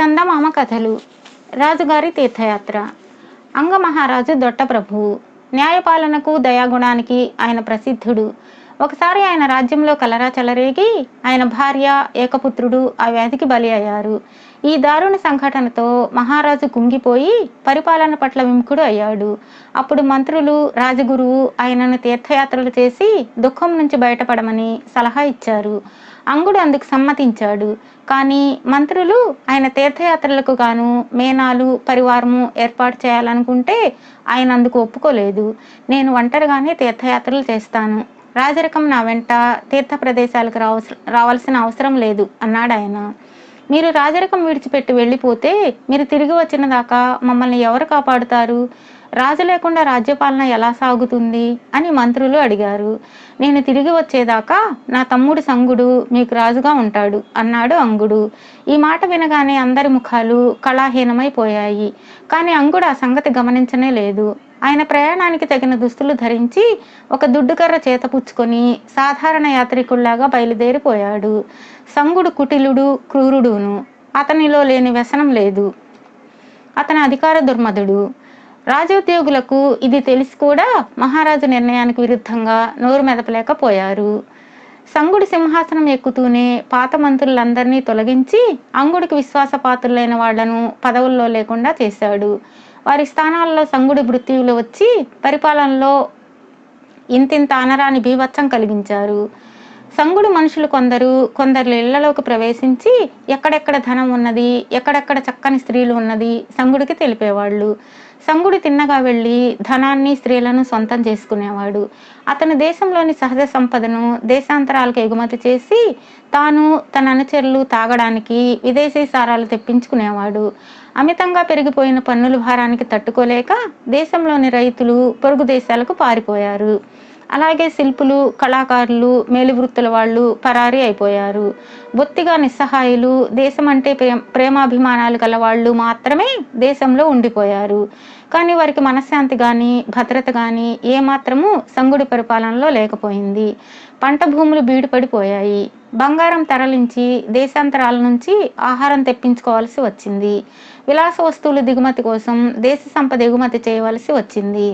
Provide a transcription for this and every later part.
చందమామ కథలు. రాజుగారి తీర్థయాత్ర. అంగమహారాజు దొట్ట ప్రభువు. న్యాయపాలనకు దయాగుణానికి ఆయన ప్రసిద్ధుడు. ఒకసారి ఆయన రాజ్యంలో కలరా చెలరేగి ఆయన భార్య ఏకపుత్రుడు ఆ వ్యాధికి బలి అయ్యారు. ఈ దారుణ సంఘటనతో మహారాజు కుంగిపోయి పరిపాలన పట్ల విముఖుడు అయ్యాడు. అప్పుడు మంత్రులు రాజగురువు ఆయనను తీర్థయాత్రలు చేసి దుఃఖం నుంచి బయటపడమని సలహా ఇచ్చారు. అంగుడు అందుకు సమ్మతించాడు. కానీ మంత్రులు ఆయన తీర్థయాత్రలకు గాను మేనాలు పరివారము ఏర్పాటు చేయాలనుకుంటే ఆయన అందుకు ఒప్పుకోలేదు. నేను ఒంటరిగానే తీర్థయాత్రలు చేస్తాను, రాజరికం నా వెంట తీర్థ ప్రదేశాలకు రావాల్సిన అవసరం లేదు అన్నాడు ఆయన. మీరు రాజరికం విడిచిపెట్టి వెళ్ళిపోతే మీరు తిరిగి వచ్చిన దాకా మమ్మల్ని ఎవరు కాపాడుతారు? రాజు లేకుండా రాజ్యపాలన ఎలా సాగుతుంది అని మంత్రులు అడిగారు. నేను తిరిగి వచ్చేదాకా నా తమ్ముడు సంగుడు మీకు రాజుగా ఉంటాడు అన్నాడు అంగుడు. ఈ మాట వినగానే అందరి ముఖాలు కళాహీనమైపోయాయి. కానీ అంగుడు ఆ సంగతి గమనించనే లేదు. ఆయన ప్రయాణానికి తగిన దుస్తులు ధరించి ఒక దుడ్డుకర్ర చేత పుచ్చుకొని సాధారణ యాత్రికుల్లాగా బయలుదేరిపోయాడు. సంగుడు కుటిలుడు క్రూరుడును. అతనిలో లేని వ్యసనం లేదు. అతని అధికార దుర్మధుడు. రాజోద్యోగులకు ఇది తెలిసి కూడా మహారాజు నిర్ణయానికి విరుద్ధంగా నోరు మెదపలేకపోయారు. సంగుడు సింహాసనం ఎక్కుతూనే పాత మంత్రులందరినీ తొలగించి అంగుడికి విశ్వాసపాత్రులైన వాళ్లను పదవుల్లో లేకుండా చేశాడు. వారి స్థానాల్లో సంగుడి మృత్యువులు వచ్చి పరిపాలనలో ఇంతింత అనరాని బీభత్సం కలిగించారు. సంగుడు మనుషులు కొందరు ఇళ్లలోకి ప్రవేశించి ఎక్కడెక్కడ ధనం ఉన్నది, ఎక్కడెక్కడ చక్కని స్త్రీలు ఉన్నది సంగుడికి తెలిపేవాళ్ళు. సంగుడు తిన్నగా వెళ్ళి ధనాన్ని స్త్రీలను సొంతం చేసుకునేవాడు. అతని దేశంలోని సహజ సంపదను దేశాంతరాలకు ఎగుమతి చేసి తాను తన అనుచరులు తాగడానికి విదేశీ సారాలు తెప్పించుకునేవాడు. అమితంగా పెరిగిపోయిన పన్నుల భారానికి తట్టుకోలేక దేశంలోని రైతులు పొరుగు దేశాలకు పారిపోయారు. అలాగే శిల్పులు, కళాకారులు, మేలువృత్తుల వాళ్ళు పరారీ అయిపోయారు. బొత్తిగా నిస్సహాయులు, దేశం అంటే ప్రేమాభిమానాలు గల వాళ్ళు మాత్రమే దేశంలో ఉండిపోయారు. కానీ వారికి మనశ్శాంతి కానీ భద్రత కానీ ఏమాత్రము సంగుడి పరిపాలనలో లేకపోయింది. పంట భూములు బీడుపడిపోయాయి. బంగారం తరలించి దేశాంతరాల నుంచి ఆహారం తెప్పించుకోవాల్సి వచ్చింది. విలాస వస్తువులు దిగుమతి కోసం దేశ సంపద ఎగుమతి చేయవలసి వచ్చింది.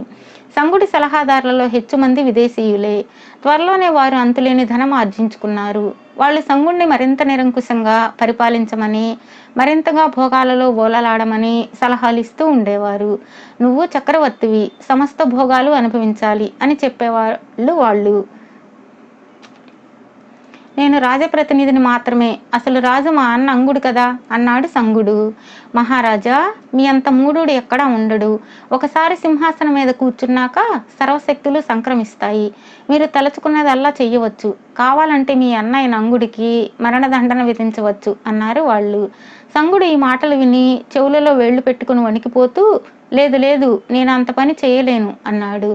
సంగుడి సలహాదారులలో హెచ్చుమంది విదేశీయులే. త్వరలోనే వారు అంతులేని ధనం ఆర్జించుకున్నారు. వాళ్ళు సంగుడిని మరింత నిరంకుశంగా పరిపాలించమని, మరింతగా భోగాలలో బోలలాడమని సలహాలు ఇస్తూ ఉండేవారు. నువ్వు చక్రవర్తివి, సమస్త భోగాలు అనుభవించాలి అని చెప్పేవాళ్ళు వాళ్ళు. నేను రాజప్రతినిధిని మాత్రమే, అసలు రాజు మా అన్న అంగుడు కదా అన్నాడు సంగుడు. మహారాజా, మీ అంత మూఢుడు ఎక్కడా ఉండడు. ఒకసారి సింహాసనం మీద కూర్చున్నాక సర్వశక్తులు సంక్రమిస్తాయి. మీరు తలుచుకున్నదల్లా చెయ్యవచ్చు. కావాలంటే మీ అన్నయ్య అంగుడికి మరణదండన విధించవచ్చు అన్నారు వాళ్ళు. సంగుడు ఈ మాటలు విని చెవులలో వేళ్లు పెట్టుకుని వణికిపోతూ, లేదు లేదు, నేను అంత పని చేయలేను అన్నాడు.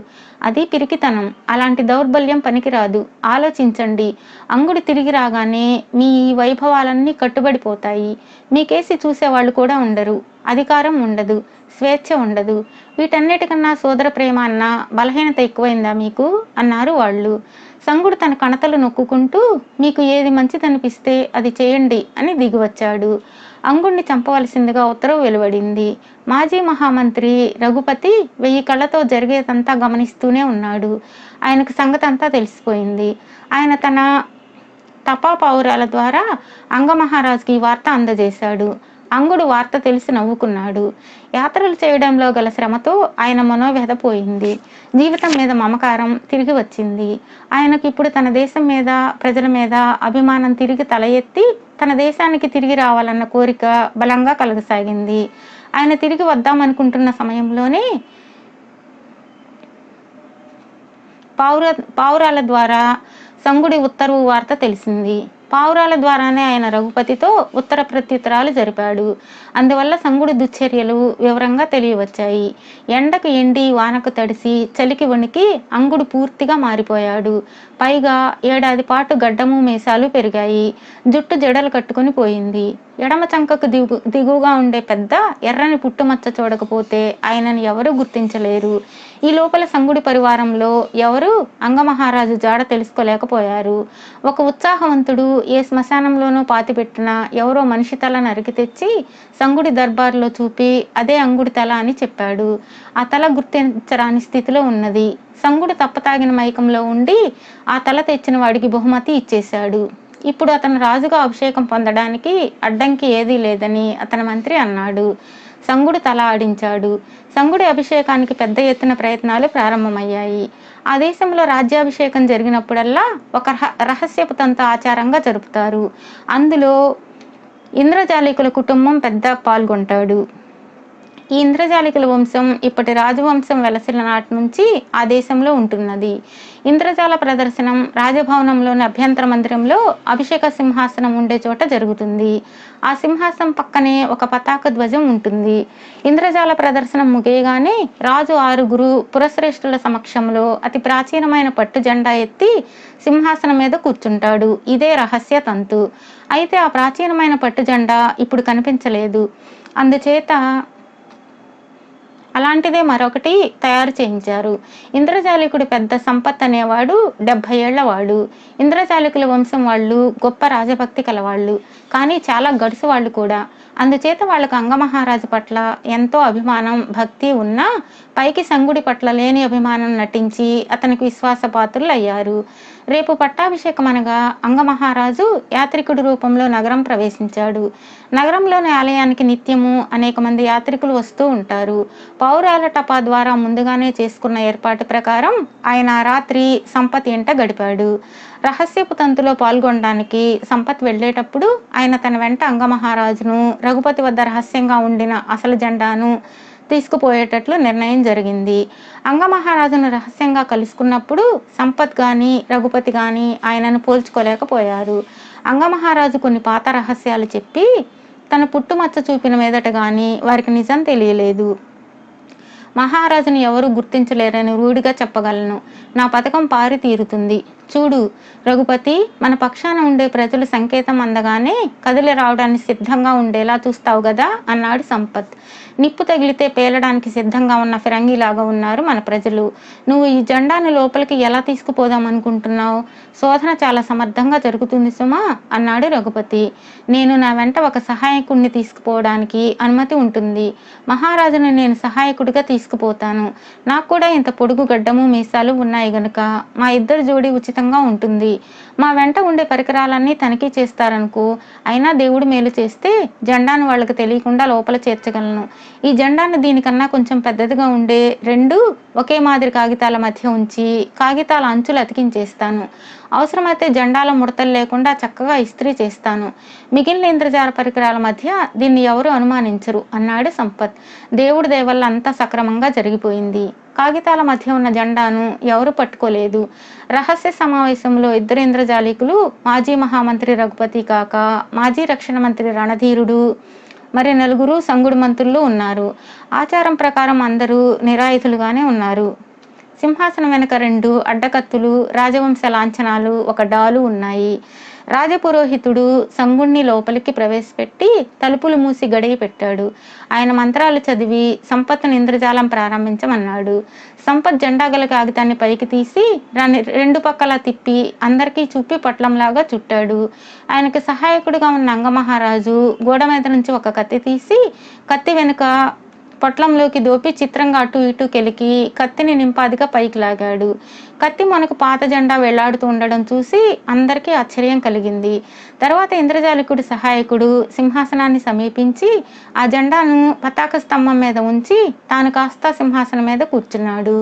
అది పిరికితనం. అలాంటి దౌర్బల్యం పనికిరాదు. ఆలోచించండి. అంగుడు తిరిగి రాగానే మీ వైభవాలన్నీ కట్టుబడిపోతాయి. మీకేసి చూసేవాళ్ళు కూడా ఉండరు. అధికారం ఉండదు, స్వేచ్ఛ ఉండదు. వీటన్నిటికన్నా సోదర ప్రేమ అన్న బలహీనత ఎక్కువైందా మీకు అన్నారు వాళ్ళు. సంగుడు తన కణతలు నొక్కుంటూ, మీకు ఏది మంచిదనిపిస్తే అది చేయండి అని దిగివచ్చాడు. అంగుడిని చంపవలసిందిగా ఉత్తర్వు వెలువడింది. మాజీ మహామంత్రి రఘుపతి 1000 కళ్ళతో జరిగేదంతా గమనిస్తూనే ఉన్నాడు. ఆయనకు సంగతి అంతా తెలిసిపోయింది. ఆయన తన తపా పౌరాల ద్వారా అంగమహారాజుకి ఈ వార్త అందజేశాడు. అంగుడు వార్త తెలిసి నవ్వుకున్నాడు. యాత్రలు చేయడంలో గల శ్రమతో ఆయన మనోవ్యధ పోయింది. జీవితం మీద మమకారం తిరిగి వచ్చింది. ఆయనకు ఇప్పుడు తన దేశం మీద, ప్రజల మీద అభిమానం తిరిగి తల ఎత్తి తన దేశానికి తిరిగి రావాలన్న కోరిక బలంగా కలగసాగింది. ఆయన తిరిగి వద్దామనుకుంటున్న సమయంలోనే పావురాల ద్వారా సంగుడి ఉత్తర్వు వార్త తెలిసింది. పావురాల ద్వారానే ఆయన రఘుపతితో ఉత్తర ప్రత్యుత్తరాలు జరిపాడు. అందువల్ల సంగుడి దుశ్చర్యలు వివరంగా తెలియవచ్చాయి. ఎండకు ఎండి వానకు తడిసి చలికి వణికి అంగుడు పూర్తిగా మారిపోయాడు. పైగా ఏడాది పాటు గడ్డము మీసాలు పెరిగాయి. జుట్టు జడలు కట్టుకుని పోయింది. ఎడమ చంకకు దిగువగా ఉండే పెద్ద ఎర్రని పుట్టుమచ్చ చూడకపోతే ఆయనని ఎవరూ గుర్తించలేరు. ఈ లోపల సంగుడి పరివారంలో ఎవరు అంగమహారాజు జాడ తెలుసుకోలేకపోయారు. ఒక ఉత్సాహవంతుడు ఏ శ్మశానంలోనూ పాతిపెట్టిన ఎవరో మనిషి తల నరికి తెచ్చి సంగుడి దర్బార్లో చూపి అదే అంగుడి తల అని చెప్పాడు. ఆ తల గుర్తించరాని స్థితిలో ఉన్నది. సంగుడు తప్పతాగిన మైకంలో ఉండి ఆ తల తెచ్చిన వాడికి బహుమతి ఇచ్చేశాడు. ఇప్పుడు అతను రాజుగా అభిషేకం పొందడానికి అడ్డంకి ఏదీ లేదని అతని మంత్రి అన్నాడు. సంగుడు తల ఆడించాడు. సంగుడి అభిషేకానికి పెద్ద ఎత్తున ప్రయత్నాలు ప్రారంభమయ్యాయి. ఆ దేశంలో రాజ్యాభిషేకం జరిగినప్పుడల్లా ఒక రహస్యపు తంతు ఆచారంగా జరుపుతారు. అందులో ఇంద్రజాలికుల కుటుంబం పెద్ద పాల్గొంటాడు. ఈ ఇంద్రజాలికుల వంశం ఇప్పటి రాజవంశం వెలసిన నాటి నుంచి ఆ దేశంలో ఉంటున్నది. ఇంద్రజాల ప్రదర్శనం రాజభవనంలోని అభ్యంతర మందిరంలో అభిషేక సింహాసనం ఉండే చోట జరుగుతుంది. ఆ సింహాసనం పక్కనే ఒక పతాక ధ్వజం ఉంటుంది. ఇంద్రజాల ప్రదర్శనం ముగియగానే రాజు 6 పురశ్రేష్ఠుల సమక్షంలో అతి ప్రాచీనమైన పట్టు జెండా ఎత్తి సింహాసనం మీద కూర్చుంటాడు. ఇదే రహస్య తంతు. అయితే ఆ ప్రాచీనమైన పట్టు జెండా ఇప్పుడు కనిపించలేదు. అందుచేత అలాంటిదే మరొకటి తయారు చేయించారు. ఇంద్రజాలికుడు పెద్ద సంపత్ అనేవాడు 70 ఏళ్ల వాడు. ఇంద్రజాలికుల వంశం వాళ్ళు గొప్ప రాజభక్తి కలవాళ్ళు, కానీ చాలా గడుసు వాళ్ళు కూడా. అందుచేత వాళ్ళకు అంగమహారాజు పట్ల ఎంతో అభిమానం, భక్తి ఉన్నా పైకి సంగుడి పట్ల లేని అభిమానం నటించి అతనికి విశ్వాసపాత్రులు అయ్యారు. రేపు పట్టాభిషేకం అనగా అంగమహారాజు యాత్రికుడి రూపంలో నగరం ప్రవేశించాడు. నగరంలోని ఆలయానికి నిత్యము అనేక మంది యాత్రికులు వస్తూ ఉంటారు. పౌరాల టపా ద్వారా ముందుగానే చేసుకున్న ఏర్పాటు ప్రకారం ఆయన రాత్రి సంపత్ ఇంట గడిపాడు. రహస్యపు తంతులో పాల్గొనడానికి సంపత్ వెళ్ళేటప్పుడు ఆయన తన వెంట అంగమహారాజును, రఘుపతి వద్ద రహస్యంగా ఉండిన అసలు జెండాను తీసుకుపోయేటట్లు నిర్ణయం జరిగింది. అంగమహారాజును రహస్యంగా కలుసుకున్నప్పుడు సంపత్ గాని రఘుపతి గాని ఆయనను పోల్చుకోలేకపోయారు. అంగమహారాజు కొన్ని పాత రహస్యాలు చెప్పి తన పుట్టుమచ్చ చూపిన మీదట గాని వారికి నిజం తెలియలేదు. మహారాజును ఎవరు గుర్తించలేరని రూఢిగా చెప్పగలను. నా పథకం పారి తీరుతుంది. చూడు రఘుపతి, మన పక్షాన ఉండే ప్రజలు సంకేతం అందగానే కదిలి రావడానికి సిద్ధంగా ఉండేలా చూస్తావు కదా అన్నాడు సంపత్. నిప్పు తగిలితే పేలడానికి సిద్ధంగా ఉన్న ఫిరంగిలాగా ఉన్నారు మన ప్రజలు. నువ్వు ఈ జెండాను లోపలికి ఎలా తీసుకుపోదాం అనుకుంటున్నావు? శోధన చాలా సమర్థంగా జరుగుతుంది సుమా అన్నాడు రఘుపతి. నేను నా వెంట ఒక సహాయకుడిని తీసుకుపోవడానికి అనుమతి ఉంటుంది. మహారాజును నేను సహాయకుడిగా తీసుకుపోతాను. నాకు కూడా ఇంత పొడుగు గడ్డము మీసాలు ఉన్నాయి గనుక మా ఇద్దరు జోడి ఉచితంగా ఉంటుంది. మా వెంట ఉండే పరికరాలన్నీ తనిఖీ చేస్తారనుకో. అయినా దేవుడు మేలు చేస్తే జెండాను వాళ్ళకి తెలియకుండా లోపల చేర్చగలను. ఈ జెండాను దీనికన్నా కొంచెం పెద్దదిగా ఉండే 2 ఒకే మాదిరి కాగితాల మధ్య ఉంచి కాగితాల అంచులు అతికించేస్తాను. అవసరమైతే జెండాల ముడతలు లేకుండా చక్కగా ఇస్త్రీ చేస్తాను. మిగిలిన ఇంద్రజాల పరికరాల మధ్య దీన్ని ఎవరు అనుమానించరు అన్నాడు సంపత్. దేవుడి దయ వల్ల అంతా సక్రమంగా జరిగిపోయింది. కాగితాల మధ్య ఉన్న జెండాను ఎవరు పట్టుకోలేదు. రహస్య సమావేశంలో 2 ఇంద్రజాలికులు, మాజీ మహామంత్రి రఘుపతి కాక మాజీ రక్షణ మంత్రి రణధీరుడు, మరి 4 సంగుడు మంత్రులు ఉన్నారు. ఆచారం ప్రకారం అందరూ నిరాయుధులుగానే ఉన్నారు. సింహాసనం వెనుక 2 అడ్డకత్తులు, రాజవంశ లాంఛనాలు, ఒక డాలు ఉన్నాయి. రాజపురోహితుడు సంగుణ్ణి లోపలికి ప్రవేశపెట్టి తలుపులు మూసి గడియ పెట్టాడు. ఆయన మంత్రాలు చదివి సంపత్తును ఇంద్రజాలం ప్రారంభించమన్నాడు. సంపత్ జెండా గల కాగితాన్ని పైకి తీసి 2 పక్కలా తిప్పి అందరికీ చూపి పట్లంలాగా చుట్టాడు. ఆయనకు సహాయకుడిగా ఉన్న అంగమహారాజు గోడ మీద నుంచి ఒక కత్తి తీసి కత్తి వెనుక పొట్లంలోకి దోపి చిత్రంగా అటు ఇటు కెలికి కత్తిని నింపాదిగా పైకి లాగాడు. కత్తి మనకు పాత జెండా వెళ్లాడుతూ ఉండడం చూసి అందరికీ ఆశ్చర్యం కలిగింది. తర్వాత ఇంద్రజాలికుడి సహాయకుడు సింహాసనాన్ని సమీపించి ఆ జెండాను పతాక స్తంభం మీద ఉంచి తాను కాస్త సింహాసనం మీద కూర్చున్నాడు.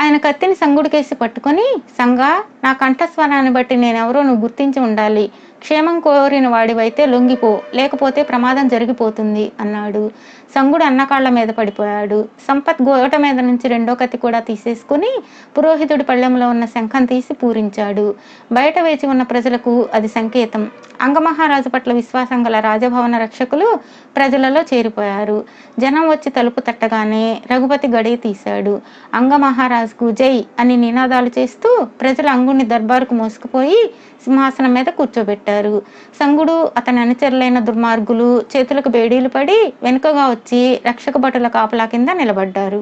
ఆయన కత్తిని సంగుడికేసి పట్టుకొని, సంగా నా కంఠస్వరాన్ని బట్టి నేనెవరో నువ్వు గుర్తించి ఉండాలి. క్షేమం కోరిన వాడివైతే లొంగిపో, లేకపోతే ప్రమాదం జరిగిపోతుంది అన్నాడు. సంగుడు అన్నకాళ్ల మీద పడిపోయాడు. సంపత్ గోట మీద నుంచి రెండో కత్తి కూడా తీసేసుకుని పురోహితుడి పళ్ళెంలో ఉన్న శంఖం తీసి పూరించాడు. బయట వేచి ఉన్న ప్రజలకు అది సంకేతం. అంగమహారాజు పట్ల విశ్వాసం గల రాజభవన రక్షకులు ప్రజలలో చేరిపోయారు. జనం వచ్చి తలుపు తట్టగానే రఘుపతి గడియ తీశాడు. అంగమహారాజుకు జై అని నినాదాలు చేస్తూ ప్రజలు అంగుని దర్బారుకు మోసుకుపోయి సింహాసనం మీద కూర్చోబెట్టారు. సంగుడు అతని అనుచరులైన దుర్మార్గులు చేతులకు బేడీలు పడి వెనుకగా వచ్చి రక్షక భటుల కాపలా కింద నిలబడ్డారు.